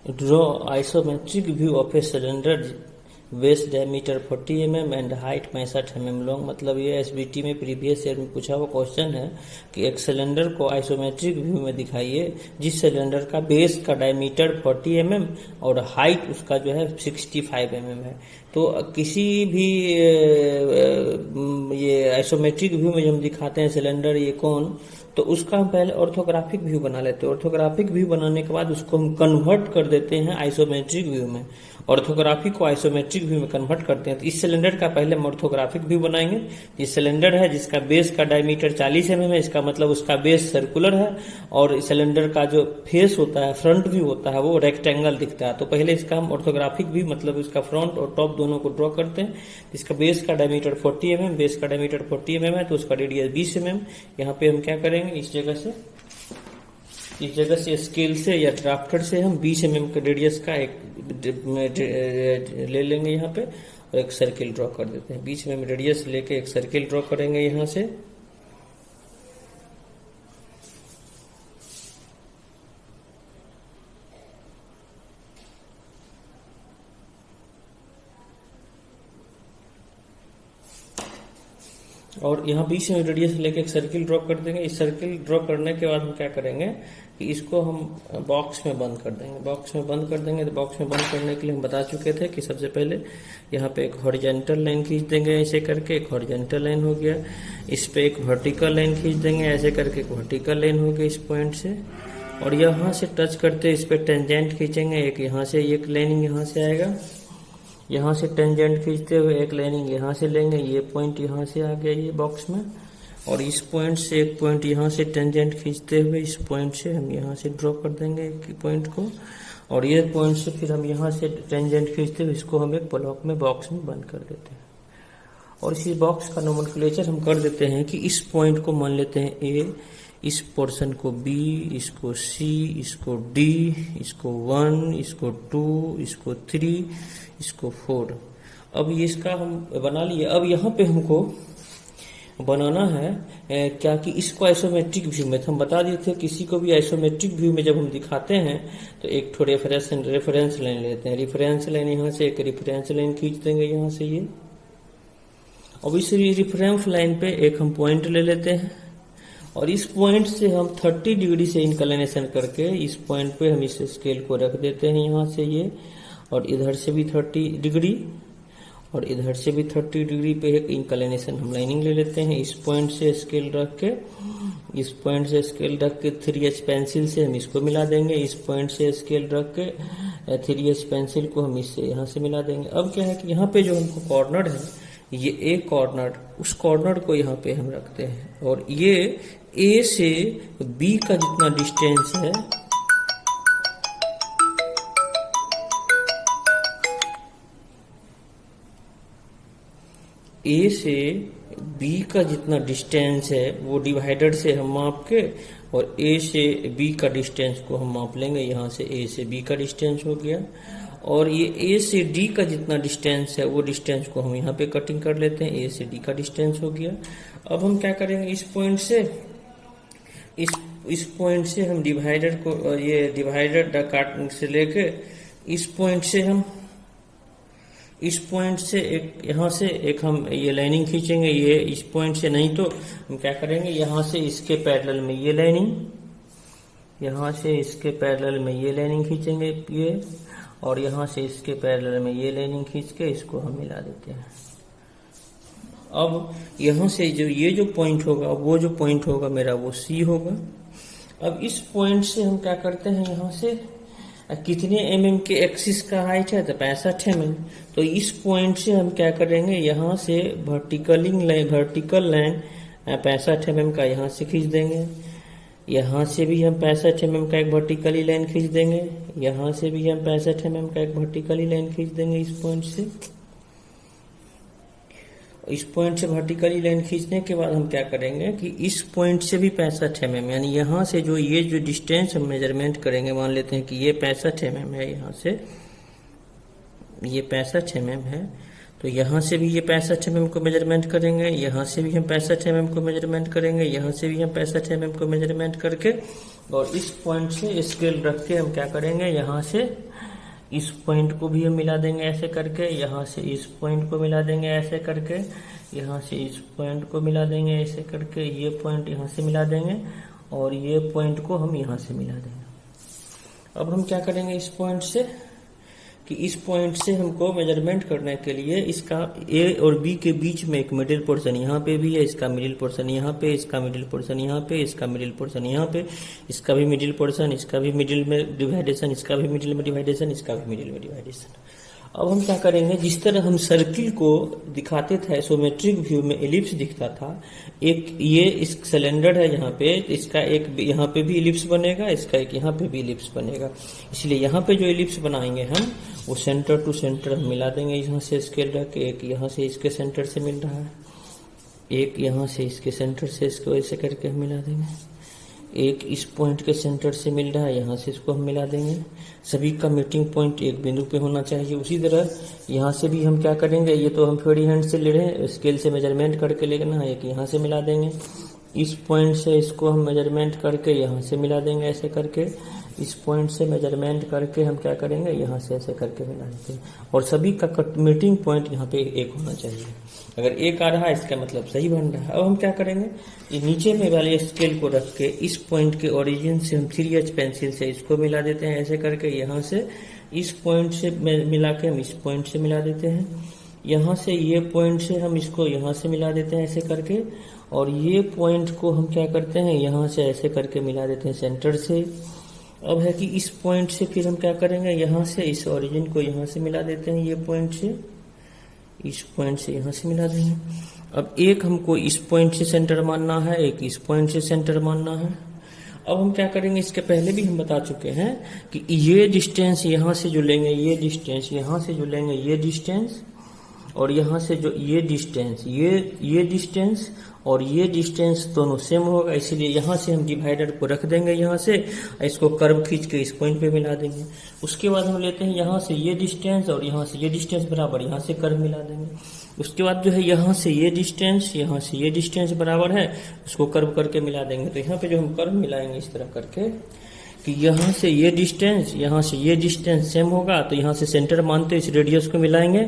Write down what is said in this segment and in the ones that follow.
Draw isometric view of a cylinder base diameter 40 mm and height 65 mm long. मतलब ये SBT में previous year में पूछा हुआ क्वेश्चन है कि एक सिलेंडर को आइसोमेट्रिक व्यू में दिखाइए जिस सिलेंडर का बेस का डायमीटर 40 mm और हाइट उसका जो है 65 mm है। तो किसी भी ये आइसोमेट्रिक व्यू में जब हम दिखाते हैं सिलेंडर ये कौन, तो उसका हम पहले ऑर्थोग्राफिक व्यू बना लेते हैं। ऑर्थोग्राफिक व्यू बनाने के बाद उसको हम कन्वर्ट कर देते हैं आइसोमेट्रिक व्यू में। ऑर्थोग्राफिक को आइसोमेट्रिक व्यू में कन्वर्ट करते हैं। तो इस सिलेंडर का पहले हम ऑर्थोग्राफिक व्यू बनाएंगे। ये सिलेंडर है जिसका बेस का डायमीटर 40 mm है, इसका मतलब उसका बेस सर्कुलर है और इस सिलेंडर का जो फेस होता है, फ्रंट व्यू होता है, वो रेक्टेंगल दिखता है। तो पहले इसका हम ऑर्थोग्राफिक व्यू मतलब इसका फ्रंट और टॉप दोनों को ड्रॉ करते हैं। इसका बेस का डायमीटर 40 mm, बेस का डायमीटर 40 mm है तो उसका रेडियस 20 mm। यहाँ पे हम क्या करेंगे, इस जगह से स्केल से या ड्राफ्टर से हम 20 mm के रेडियस का एक ले लेंगे यहाँ पे और एक सर्किल ड्रॉ कर देते हैं। 20 mm रेडियस लेके एक सर्किल ड्रॉ करेंगे यहाँ से। और यहाँ 20 mm रेडियस लेके एक सर्किल ड्रॉ कर देंगे। इस सर्किल ड्रॉ करने के बाद हम क्या करेंगे कि इसको हम बॉक्स में बंद कर देंगे। बॉक्स में बंद कर देंगे तो बॉक्स में बंद करने के लिए हम बता चुके थे कि सबसे पहले यहाँ पे एक हॉरिजॉन्टल लाइन खींच देंगे ऐसे करके, एक हॉरिजॉन्टल लाइन हो गया। इस पे एक वर्टिकल लाइन खींच देंगे ऐसे करके, एक वर्टिकल लाइन हो गई इस पॉइंट से। और यहाँ से टच करते इस पे टेंजेंट खींचेंगे, एक यहाँ से एक लाइनिंग यहाँ से आएगा। यहाँ से टेंजेंट खींचते हुए एक लाइनिंग यहाँ से लेंगे, ये पॉइंट यहाँ से आ गया ये बॉक्स में। और इस पॉइंट से एक पॉइंट यहाँ से टेंजेंट खींचते हुए इस पॉइंट से हम यहाँ से ड्रॉ कर देंगे एक पॉइंट को। और ये पॉइंट से फिर हम यहाँ से टेंजेंट खींचते हुए इसको हम एक ब्लॉक में बॉक्स में बंद कर देते हैं। और इसी बॉक्स का नोमेनक्लेचर हम कर देते हैं कि इस पॉइंट को मान लेते हैं ए, इस पोर्शन को बी, इसको सी, इसको डी, इसको 1, इसको 2, इसको 3, इसको 4। अब ये इसका हम बना लिए। अब यहाँ पे हमको बनाना है क्या कि इसको आइसोमेट्रिक व्यू में, हम बता दिए थे किसी को भी आइसोमेट्रिक व्यू में जब हम दिखाते हैं तो एक थोड़े रेफरेंस लाइन लेते हैं। रेफरेंस लाइन यहाँ से एक रेफरेंस लाइन खींच देंगे यहाँ से ये। अब इस रेफरेंस लाइन पे एक हम पॉइंट ले लेते हैं और इस पॉइंट से हम 30 डिग्री से इंक्लिनेशन करके इस पॉइंट पे हम इस स्केल को रख देते हैं यहाँ से ये। और इधर से भी 30 डिग्री और इधर से भी 30 डिग्री पे एक इंक्लिनेशन हम लाइनिंग ले लेते हैं। इस पॉइंट से स्केल रख के, इस पॉइंट से स्केल रख के 3H पेंसिल से हम इसको मिला देंगे। इस पॉइंट से स्केल रख के 3H पेंसिल को हम इससे यहाँ से मिला देंगे। अब क्या है कि यहाँ पे जो हमको कॉर्नर है, ये एक कॉर्नर, उस कॉर्नर को यहाँ पे हम रखते हैं। और ये ए से बी का जितना डिस्टेंस है, ए से बी का जितना डिस्टेंस है वो डिवाइडर से हम माप के और ए से बी का डिस्टेंस को हम माप लेंगे। यहाँ से ए से बी का डिस्टेंस हो गया। और ये ए से डी का जितना डिस्टेंस है वो डिस्टेंस को हम यहाँ पे कटिंग कर लेते हैं। ए से डी का डिस्टेंस हो गया। अब हम क्या करेंगे, इस पॉइंट से इस पॉइंट से हम डिवाइडर को, ये डिवाइडर काट से लेके इस पॉइंट से हम इस पॉइंट से एक यहाँ से एक हम ये लाइनिंग खींचेंगे। ये इस पॉइंट से नहीं तो हम क्या करेंगे, यहाँ से इसके पैरेलल में ये लाइनिंग, यहाँ से इसके पैरेलल में ये लाइनिंग खींचेंगे ये, और यहाँ से इसके पैरेलल में ये लाइनिंग खींच के इसको हम मिला देते हैं। अब यहाँ से जो पॉइंट होगा, वो जो पॉइंट होगा मेरा वो सी होगा। अब इस पॉइंट से हम क्या करते हैं, यहाँ से कितने mm के एक्सिस का हाइट है तो 65 mm। तो इस पॉइंट से हम क्या करेंगे, यहाँ से वर्टिकल लाइन 65 mm का यहाँ से खींच देंगे। यहाँ से भी हम 65 mm का एक वर्टिकली लाइन खींच देंगे। यहाँ से भी हम 65 mm का एक वर्टिकली लाइन खींच देंगे इस पॉइंट से। इस पॉइंट से वर्टिकली लाइन खींचने के बाद हम क्या करेंगे कि इस पॉइंट से भी 65 mm, यानी यहाँ से जो ये जो डिस्टेंस हम मेजरमेंट करेंगे, मान लेते हैं कि ये 65 mm है, यहाँ से ये 65 mm है। तो यहाँ से भी ये 65 mm को मेजरमेंट करेंगे, यहाँ से भी हम 65 mm को मेजरमेंट करेंगे, यहाँ से भी हम 65 mm को मेजरमेंट करके और इस पॉइंट से स्केल रख के हम क्या करेंगे, यहाँ से इस पॉइंट को भी हम मिला देंगे ऐसे करके, यहाँ से इस पॉइंट को मिला देंगे ऐसे करके, यहाँ से इस पॉइंट को मिला देंगे ऐसे करके, ये पॉइंट यहाँ से मिला देंगे और ये पॉइंट को हम यहाँ से मिला देंगे। अब हम क्या करेंगे इस पॉइंट से कि इस पॉइंट से हमको मेजरमेंट करने के लिए इसका ए और बी के बीच में एक मिडिल पोर्शन यहाँ पे भी है, इसका मिडिल पोर्शन यहाँ पे, इसका मिडिल पोर्शन यहाँ पे, इसका मिडिल पोर्शन यहाँ पे, इसका भी मिडिल पोर्शन, इसका भी मिडिल में डिवाइडेशन, इसका भी मिडिल में डिवाइडेशन, इसका भी मिडिल में डिवाइडेशन। अब हम क्या करेंगे, जिस तरह हम सर्किल को दिखाते थे आइसोमेट्रिक व्यू में एलिप्स दिखता था, एक ये इस सिलेंडर है यहाँ पे, इसका एक यहाँ पे भी एलिप्स बनेगा, इसका एक यहाँ पे भी एलिप्स बनेगा। इसलिए यहाँ पे जो एलिप्स बनाएंगे हम वो सेंटर टू सेंटर हम मिला देंगे, यहाँ से स्केल रख के, एक यहाँ से इसके सेंटर से मिल रहा है, एक यहाँ से इसके सेंटर से इसको ऐसे करके हम मिला देंगे, एक इस पॉइंट के सेंटर से मिल रहा है, यहाँ से इसको हम मिला देंगे। सभी का मीटिंग पॉइंट एक बिंदु पे होना चाहिए। उसी तरह यहाँ से भी हम क्या करेंगे, ये तो हम फ्री हैंड से ले रहे हैं, स्केल से मेजरमेंट करके लेना है, एक यहाँ से मिला देंगे, इस पॉइंट से इसको हम मेजरमेंट करके यहाँ से मिला देंगे ऐसे करके, इस पॉइंट से मेजरमेंट करके हम क्या करेंगे, यहाँ से ऐसे करके मिला देते हैं। और सभी का मीटिंग पॉइंट यहाँ पे एक होना चाहिए। अगर एक आ रहा है इसका मतलब सही बन रहा है। अब हम क्या करेंगे, ये नीचे में वाले स्केल को रख के इस पॉइंट के ओरिजिन से हम 3H पेंसिल से इसको मिला देते हैं ऐसे करके, यहाँ से इस पॉइंट से मिला के हम इस पॉइंट से मिला देते हैं, यहाँ से ये पॉइंट से हम इसको यहाँ से मिला देते हैं ऐसे करके, और ये पॉइंट को हम क्या करते हैं, यहाँ से ऐसे करके मिला देते हैं सेंटर से। अब है कि इस पॉइंट से फिर हम क्या करेंगे, यहाँ से इस ओरिजिन को यहाँ से मिला देते हैं, ये पॉइंट से इस पॉइंट से यहाँ से मिला देंगे। अब एक हमको इस पॉइंट से सेंटर मानना है, एक इस पॉइंट से सेंटर मानना है। अब हम क्या करेंगे, इसके पहले भी हम बता चुके हैं कि ये डिस्टेंस यहाँ से जो लेंगे, ये डिस्टेंस यहाँ से जो लेंगे, ये डिस्टेंस, और यहाँ से जो ये डिस्टेंस, ये डिस्टेंस और ये डिस्टेंस दोनों सेम होगा। इसीलिए यहाँ से हम डिवाइडर को रख देंगे, यहाँ से इसको कर्व खींच के इस पॉइंट पे मिला देंगे। उसके बाद हम लेते हैं यहाँ से ये डिस्टेंस और यहाँ से ये डिस्टेंस बराबर, यहाँ से कर्व मिला देंगे। उसके बाद जो है यहाँ से ये डिस्टेंस, यहाँ से ये डिस्टेंस बराबर है, उसको कर्व करके मिला देंगे। तो यहाँ पे जो हम कर्व मिलाएंगे इस तरह करके कि यहाँ से ये डिस्टेंस, यहाँ से ये डिस्टेंस सेम होगा, तो यहाँ से सेंटर मानते इस रेडियस को मिलाएंगे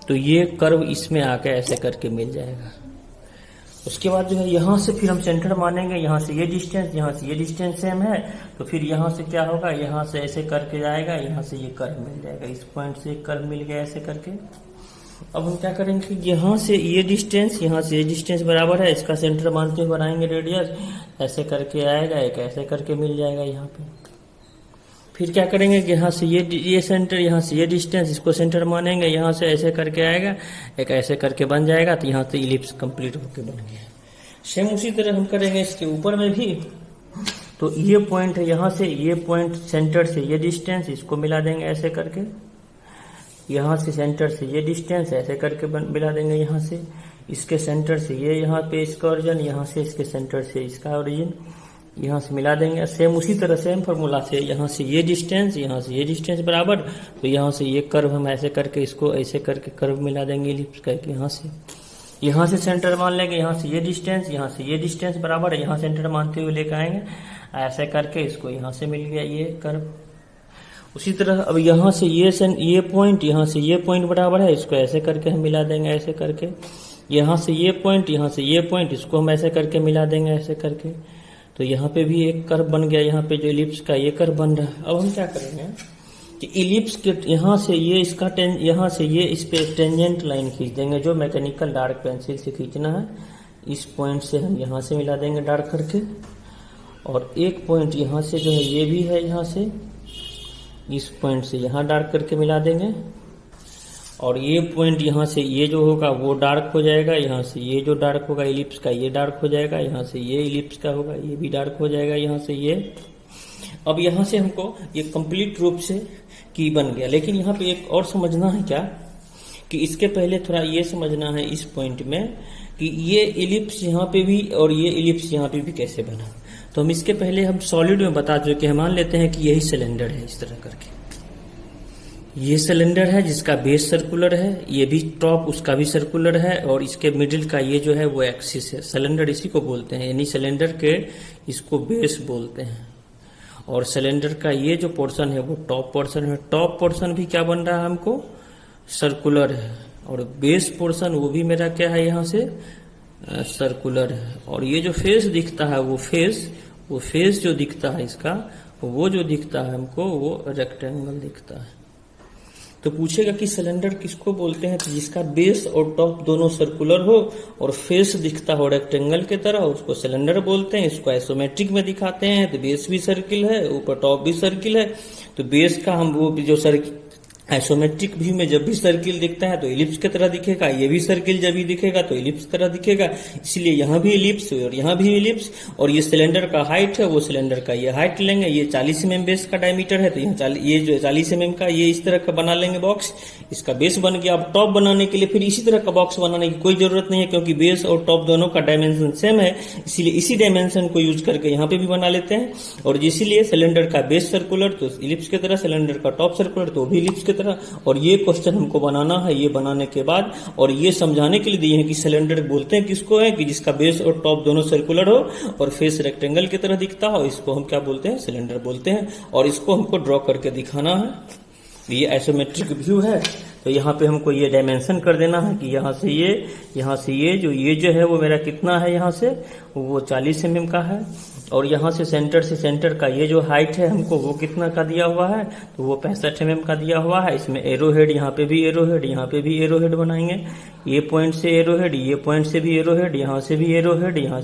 तो ये कर्व इसमें आके ऐसे करके मिल जाएगा। उसके बाद जो है यहाँ से फिर हम सेंटर मानेंगे, यहाँ से ये डिस्टेंस, यहाँ से ये डिस्टेंस सेम है, तो फिर यहाँ से क्या होगा, यहाँ से ऐसे करके जाएगा, यहाँ से ये कर्व मिल जाएगा, इस पॉइंट से कर्व मिल गया ऐसे करके। अब हम क्या करेंगे, यहाँ से ये डिस्टेंस, यहाँ से ये डिस्टेंस बराबर है, इसका सेंटर मानते हुए बनाएंगे रेडियस, ऐसे करके आएगा, एक ऐसे करके मिल जाएगा यहाँ पे। फिर क्या करेंगे कि यहाँ से ये सेंटर, यहाँ से ये डिस्टेंस, इसको सेंटर मानेंगे, यहाँ से ऐसे करके आएगा, एक ऐसे करके बन जाएगा, तो यहाँ से इलिप्स कंप्लीट होके बन गया। सेम उसी तरह हम करेंगे इसके ऊपर में भी। तो ये पॉइंट है, यहाँ से ये पॉइंट सेंटर से ये डिस्टेंस, इसको मिला देंगे ऐसे करके, यहाँ से सेंटर से ये डिस्टेंस ऐसे करके मिला देंगे, यहाँ से इसके सेंटर से ये यहाँ पे इसका ओरिजिन, यहाँ से इसके सेंटर से इसका ओरिजिन, यहाँ से मिला देंगे। सेम उसी तरह सेम फार्मूला से यहाँ से ये डिस्टेंस, यहाँ से ये डिस्टेंस बराबर, तो यहाँ से ये कर्व हम ऐसे करके इसको ऐसे करके कर्व मिला देंगे इलिप्स का। यहाँ से सेंटर मान लेंगे, यहाँ से ये डिस्टेंस, यहाँ से ये डिस्टेंस बराबर है, यहाँ सेंटर मानते हुए लेकर आएंगे ऐसे करके, इसको यहाँ से मिल गया ये कर्व। उसी तरह अब यहाँ से ये पॉइंट, यहाँ से ये पॉइंट बराबर है, इसको ऐसे करके हम मिला देंगे ऐसे करके। यहाँ से ये पॉइंट, यहाँ से ये पॉइंट, इसको हम ऐसे करके मिला देंगे ऐसे करके। तो यहाँ पे भी एक कर्व बन गया, यहाँ पे जो इलिप्स का ये कर्व बन रहा है। अब हम क्या करेंगे कि इलिप्स के यहाँ से ये इसका यहाँ से ये इस पे टेंजेंट लाइन खींच देंगे, जो मैकेनिकल डार्क पेंसिल से खींचना है। इस पॉइंट से हम यहाँ से मिला देंगे डार्क करके, और एक पॉइंट यहाँ से जो है ये भी है, यहाँ से इस पॉइंट से यहाँ डार्क करके मिला देंगे, और ये पॉइंट यहाँ से ये जो होगा वो डार्क हो जाएगा, यहाँ से ये जो डार्क होगा इलिप्स का ये डार्क हो जाएगा, यहाँ से ये इलिप्स का होगा ये भी डार्क हो जाएगा, यहाँ से ये। अब यहाँ से हमको ये कंप्लीट रूप से की बन गया। लेकिन यहाँ पे एक और समझना है क्या कि इसके पहले थोड़ा ये समझना है इस पॉइंट में कि ये इलिप्स यहाँ पे भी और ये इलिप्स यहाँ पे भी कैसे बना। तो हम इसके पहले हम सॉलिड में बता चुके हैं, मान लेते हैं कि यही सिलेंडर है इस तरह करके, ये सिलेंडर है जिसका बेस सर्कुलर है, ये भी टॉप उसका भी सर्कुलर है, और इसके मिडिल का ये जो है वो एक्सिस है। सिलेंडर इसी को बोलते हैं, यानी सिलेंडर के इसको बेस बोलते हैं। और सिलेंडर का ये जो पोर्शन है वो टॉप पोर्शन है। टॉप पोर्शन भी क्या बन रहा है हमको, सर्कुलर है, और बेस पोर्शन वो भी मेरा क्या है यहाँ से सर्कुलर है। और ये जो फेस दिखता है वो फेस जो दिखता है इसका, वो जो दिखता है हमको वो रेक्टेंगल दिखता है। तो पूछेगा कि सिलेंडर किसको बोलते हैं, तो जिसका बेस और टॉप दोनों सर्कुलर हो और फेस दिखता हो रेक्टेंगल के तरह, उसको सिलेंडर बोलते हैं। इसको आइसोमेट्रिक में दिखाते हैं तो बेस भी सर्किल है, ऊपर टॉप भी सर्किल है। तो बेस का हम वो जो सर्किल आइसोमेट्रिक व्यू में जब भी सर्किल दिखता है तो इलिप्स की तरह दिखेगा, ये भी सर्किल जब भी दिखेगा तो इलिप्स की तरह दिखेगा। इसलिए यहाँ भी इलिप्स और यहाँ भी इलिप्स। और ये सिलेंडर का हाइट है, वो सिलेंडर का ये हाइट लेंगे। ये 40 mm बेस का डायमीटर है, तो यहाँ ये जो 40 mm का ये इस तरह का बना लेंगे बॉक्स। इसका बेस बन गया। अब टॉप बनाने के लिए फिर इसी तरह का बॉक्स बनाने की कोई जरूरत नहीं है, क्योंकि बेस और टॉप दोनों का डायमेंशन सेम है, इसीलिए इसी डायमेंशन को यूज करके यहाँ पे भी बना लेते हैं। और इसीलिए सिलेंडर का बेस सर्कुलर तो इलिप्स की तरह, सिलेंडर का टॉप सर्कुलर तो भी इलिप्स की तरह। और ये क्वेश्चन हमको बनाना है, ये बनाने के बाद और ये समझाने के लिए दिए हैं कि सिलेंडर बोलते हैं किसको है, कि जिसका बेस और टॉप दोनों सर्कुलर हो और फेस रेक्टेंगल की तरह दिखता हो, इसको हम क्या बोलते हैं, सिलेंडर बोलते हैं। और इसको हमको ड्रॉ करके दिखाना है। ये आइसोमेट्रिक व्यू है, तो यहाँ पे हमको ये डायमेंशन कर देना है कि यहाँ से ये जो है वो मेरा कितना है, यहाँ से वो 40 mm का है। और यहाँ से सेंटर का ये जो हाइट है हमको वो कितना का दिया हुआ है, तो वो 65 mm का दिया हुआ है। इसमें एरो हेड, यहाँ पे भी एरो हेड, यहाँ पे भी एरो हेड बनाएंगे। ये पॉइंट से एरो हेड, ये पॉइंट से भी एरो हेड, यहाँ से भी एरो हेड, यहाँ